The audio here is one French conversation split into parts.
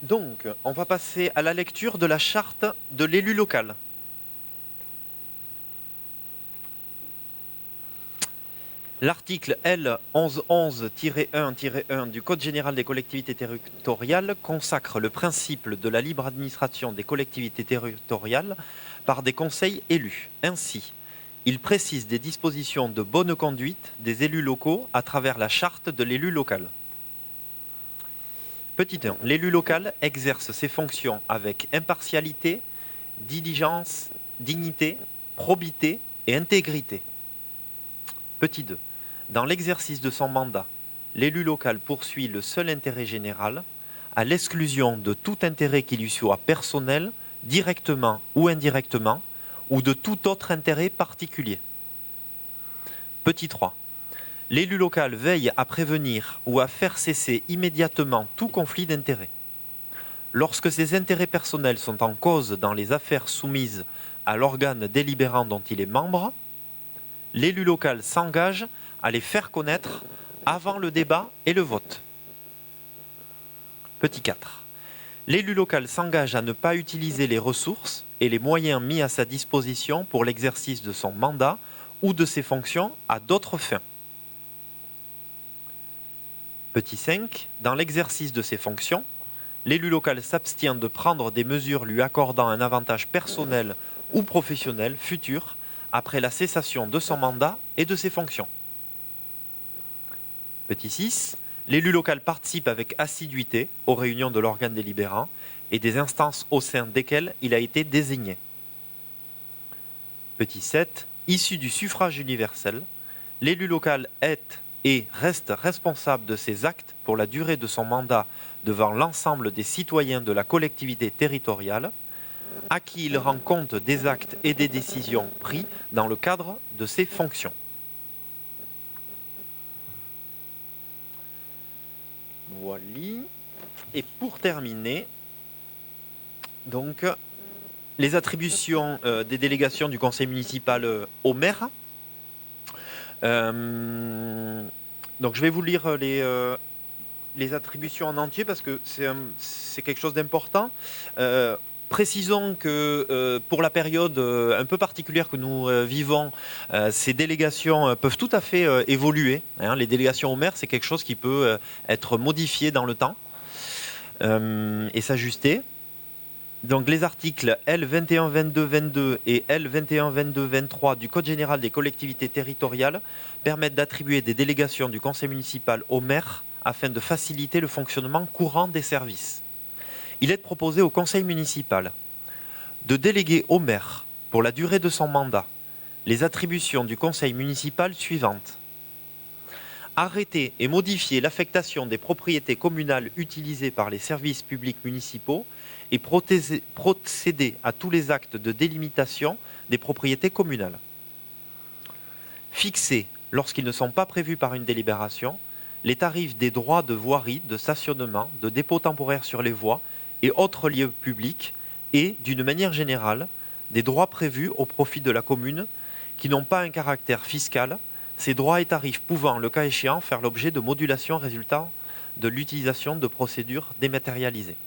Donc, on va passer à la lecture de la charte de l'élu local. L'article L 1111-1-1 du Code général des collectivités territoriales consacre le principe de la libre administration des collectivités territoriales par des conseils élus. Ainsi, il précise des dispositions de bonne conduite des élus locaux à travers la charte de l'élu local. Petit 1. L'élu local exerce ses fonctions avec impartialité, diligence, dignité, probité et intégrité. Petit 2. Dans l'exercice de son mandat, l'élu local poursuit le seul intérêt général, à l'exclusion de tout intérêt qui lui soit personnel, directement ou indirectement, ou de tout autre intérêt particulier. Petit 3. L'élu local veille à prévenir ou à faire cesser immédiatement tout conflit d'intérêts. Lorsque ses intérêts personnels sont en cause dans les affaires soumises à l'organe délibérant dont il est membre, l'élu local s'engage à les faire connaître avant le débat et le vote. Petit 4. L'élu local s'engage à ne pas utiliser les ressources et les moyens mis à sa disposition pour l'exercice de son mandat ou de ses fonctions à d'autres fins. Petit 5. Dans l'exercice de ses fonctions, l'élu local s'abstient de prendre des mesures lui accordant un avantage personnel ou professionnel futur après la cessation de son mandat et de ses fonctions. Petit 6. L'élu local participe avec assiduité aux réunions de l'organe délibérant et des instances au sein desquelles il a été désigné. Petit 7. Issu du suffrage universel, l'élu local est et reste responsable de ses actes pour la durée de son mandat devant l'ensemble des citoyens de la collectivité territoriale, à qui il rend compte des actes et des décisions pris dans le cadre de ses fonctions. Voilà. Et pour terminer, donc, les attributions des délégations du conseil municipal au maire. Donc je vais vous lire les attributions en entier parce que c'est quelque chose d'important. Précisons que pour la période un peu particulière que nous vivons, ces délégations peuvent tout à fait évoluer. Hein. Les délégations au maire, c'est quelque chose qui peut être modifié dans le temps et s'ajuster. Donc les articles L 21-22-22 et L 21-22-23 du Code général des collectivités territoriales permettent d'attribuer des délégations du conseil municipal au maire afin de faciliter le fonctionnement courant des services. Il est proposé au conseil municipal de déléguer au maire, pour la durée de son mandat, les attributions du conseil municipal suivantes. Arrêter et modifier l'affectation des propriétés communales utilisées par les services publics municipaux et procéder à tous les actes de délimitation des propriétés communales. Fixer, lorsqu'ils ne sont pas prévus par une délibération, les tarifs des droits de voirie, de stationnement, de dépôt temporaire sur les voies et autres lieux publics et, d'une manière générale, des droits prévus au profit de la commune qui n'ont pas un caractère fiscal, ces droits et tarifs pouvant, le cas échéant, faire l'objet de modulations résultant de l'utilisation de procédures dématérialisées.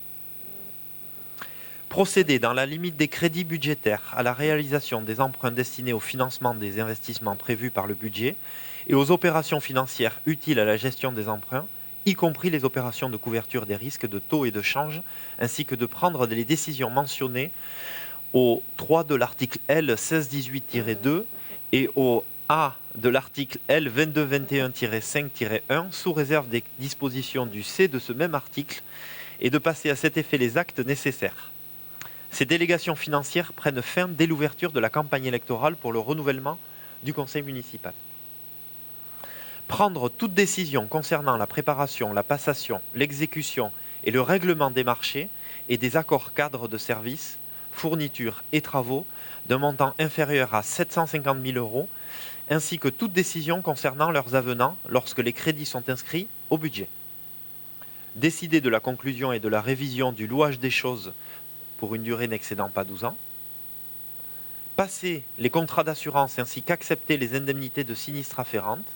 Procéder, dans la limite des crédits budgétaires, à la réalisation des emprunts destinés au financement des investissements prévus par le budget et aux opérations financières utiles à la gestion des emprunts, y compris les opérations de couverture des risques de taux et de change, ainsi que de prendre les décisions mentionnées au 3 de l'article L 1618-2 et au A de l'article L 2221-5-1 sous réserve des dispositions du C de ce même article et de passer à cet effet les actes nécessaires. Ces délégations financières prennent fin dès l'ouverture de la campagne électorale pour le renouvellement du conseil municipal. Prendre toute décision concernant la préparation, la passation, l'exécution et le règlement des marchés et des accords cadres de services, fournitures et travaux d'un montant inférieur à 750 000 €, ainsi que toute décision concernant leurs avenants lorsque les crédits sont inscrits au budget. Décider de la conclusion et de la révision du louage des choses pour une durée n'excédant pas 12 ans. Passer les contrats d'assurance ainsi qu'accepter les indemnités de sinistres afférentes.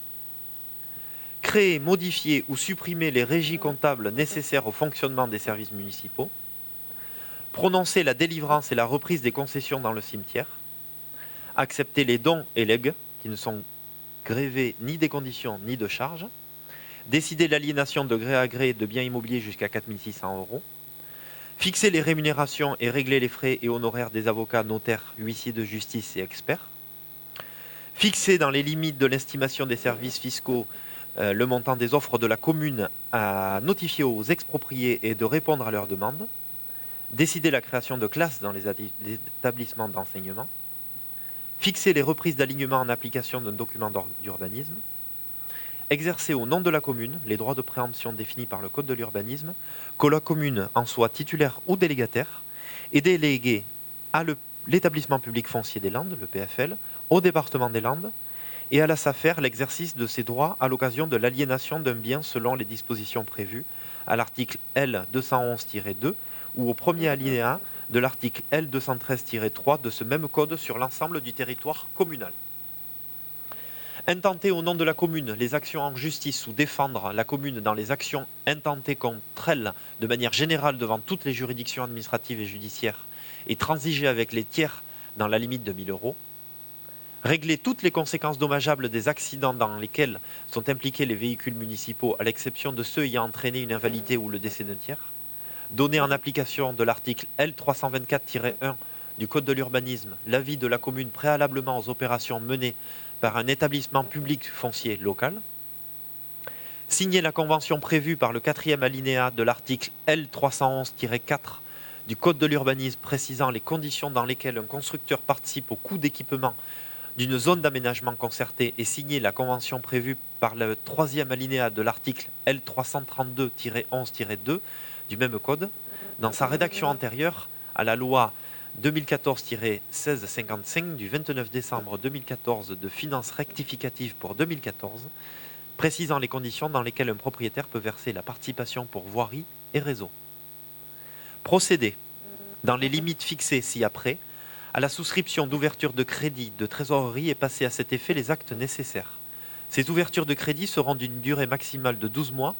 créer, modifier ou supprimer les régies comptables nécessaires au fonctionnement des services municipaux, prononcer la délivrance et la reprise des concessions dans le cimetière, accepter les dons et legs qui ne sont grévés ni des conditions ni de charges, décider l'aliénation de gré à gré de biens immobiliers jusqu'à 4 600 €, fixer les rémunérations et régler les frais et honoraires des avocats, notaires, huissiers de justice et experts, fixer dans les limites de l'estimation des services fiscaux le montant des offres de la commune à notifier aux expropriés et de répondre à leurs demandes, décider la création de classes dans les établissements d'enseignement, fixer les reprises d'alignement en application d'un document d'urbanisme, exercer au nom de la commune les droits de préemption définis par le Code de l'urbanisme, que la commune en soit titulaire ou délégataire, et déléguer à l'établissement public foncier des Landes, le PFL, au département des Landes, et à la SAFER l'exercice de ses droits à l'occasion de l'aliénation d'un bien selon les dispositions prévues à l'article L 211-2 ou au premier alinéa de l'article L 213-3 de ce même code sur l'ensemble du territoire communal. Intenter au nom de la commune les actions en justice ou défendre la commune dans les actions intentées contre elle de manière générale devant toutes les juridictions administratives et judiciaires et transiger avec les tiers dans la limite de 1 000 €. Régler toutes les conséquences dommageables des accidents dans lesquels sont impliqués les véhicules municipaux, à l'exception de ceux ayant entraîné une invalidité ou le décès d'un tiers. Donner en application de l'article L 324-1 du Code de l'urbanisme l'avis de la commune préalablement aux opérations menées par un établissement public foncier local. Signer la convention prévue par le 4e alinéa de l'article L 311-4 du Code de l'urbanisme précisant les conditions dans lesquelles un constructeur participe au coût d'équipement d'une zone d'aménagement concertée et signer la convention prévue par le 3e alinéa de l'article L 332-11-2 du même code, dans sa rédaction antérieure à la loi 2014-1655 du 29 décembre 2014 de finances rectificatives pour 2014, précisant les conditions dans lesquelles un propriétaire peut verser la participation pour voirie et réseau. Procéder, dans les limites fixées ci-après, à la souscription d'ouverture de crédit de trésorerie et passer à cet effet les actes nécessaires. Ces ouvertures de crédit seront d'une durée maximale de 12 mois,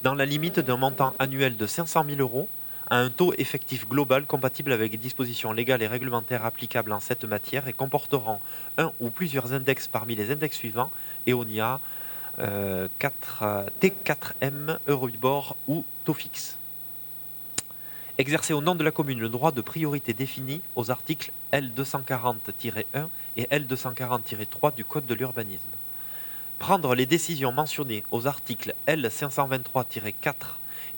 dans la limite d'un montant annuel de 500 000 € à un taux effectif global compatible avec les dispositions légales et réglementaires applicables en cette matière et comporteront un ou plusieurs index parmi les index suivants, EONIA, T4M, Euribor ou taux fixe. Exercer au nom de la commune le droit de priorité défini aux articles L 240-1 et L 240-3 du Code de l'urbanisme. Prendre les décisions mentionnées aux articles L 523-4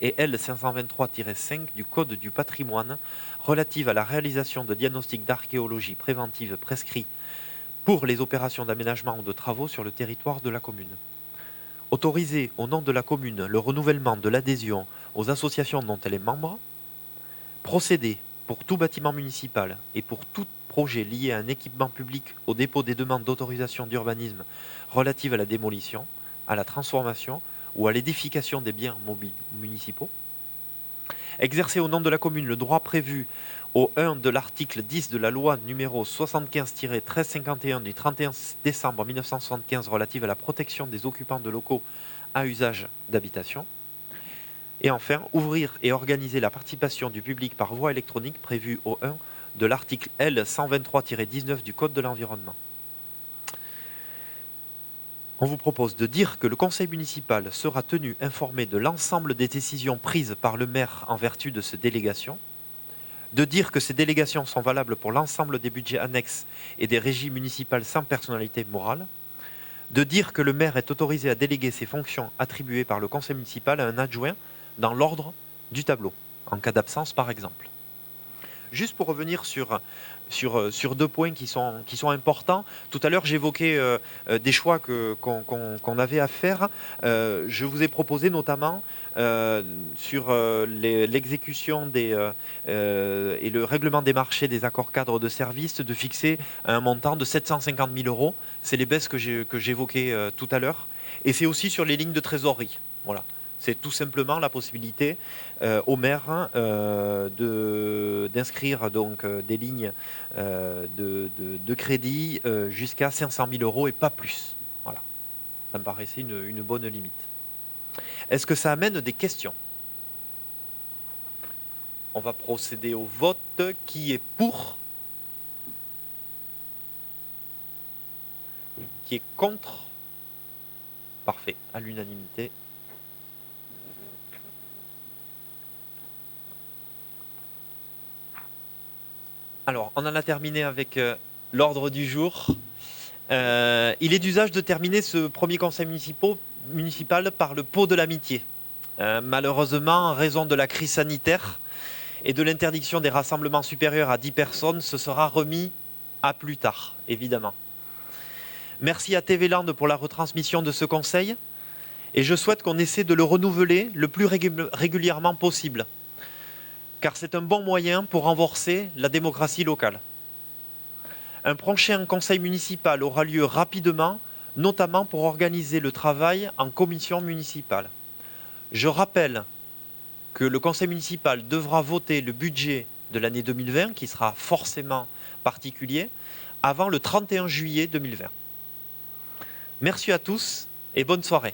et L 523-5 du Code du patrimoine relatives à la réalisation de diagnostics d'archéologie préventive prescrits pour les opérations d'aménagement ou de travaux sur le territoire de la commune. Autoriser au nom de la commune le renouvellement de l'adhésion aux associations dont elle est membre. Procéder pour tout bâtiment municipal et pour tout projet lié à un équipement public au dépôt des demandes d'autorisation d'urbanisme relatives à la démolition, à la transformation ou à l'édification des biens municipaux. Exercer au nom de la commune le droit prévu au 1 de l'article 10 de la loi numéro 75-1351 du 31 décembre 1975 relative à la protection des occupants de locaux à usage d'habitation. Et enfin, ouvrir et organiser la participation du public par voie électronique prévue au 1 de l'article L 123-19 du Code de l'environnement. On vous propose de dire que le conseil municipal sera tenu informé de l'ensemble des décisions prises par le maire en vertu de ces délégations, de dire que ces délégations sont valables pour l'ensemble des budgets annexes et des régies municipales sans personnalité morale, de dire que le maire est autorisé à déléguer ses fonctions attribuées par le conseil municipal à un adjoint dans l'ordre du tableau, en cas d'absence par exemple. Juste pour revenir sur 2 points qui sont importants. Tout à l'heure, j'évoquais des choix qu'on avait à faire. Je vous ai proposé notamment sur l'exécution et le règlement des marchés des accords cadres de services de fixer un montant de 750 000 €. C'est les baisses que j'évoquais tout à l'heure. Et c'est aussi sur les lignes de trésorerie. Voilà. C'est tout simplement la possibilité au maire d'inscrire donc des lignes de crédit jusqu'à 500 000 € et pas plus. Voilà. Ça me paraissait une bonne limite. Est-ce que ça amène des questions? On va procéder au vote. Qui est pour? Qui est contre? Parfait, à l'unanimité. Alors, on en a terminé avec l'ordre du jour. Il est d'usage de terminer ce premier conseil municipal par le pot de l'amitié. Malheureusement, en raison de la crise sanitaire et de l'interdiction des rassemblements supérieurs à 10 personnes, ce sera remis à plus tard, évidemment. Merci à TV Land pour la retransmission de ce conseil et je souhaite qu'on essaie de le renouveler le plus régulièrement possible, car c'est un bon moyen pour renforcer la démocratie locale. Un prochain conseil municipal aura lieu rapidement, notamment pour organiser le travail en commission municipale. Je rappelle que le conseil municipal devra voter le budget de l'année 2020, qui sera forcément particulier, avant le 31 juillet 2020. Merci à tous et bonne soirée.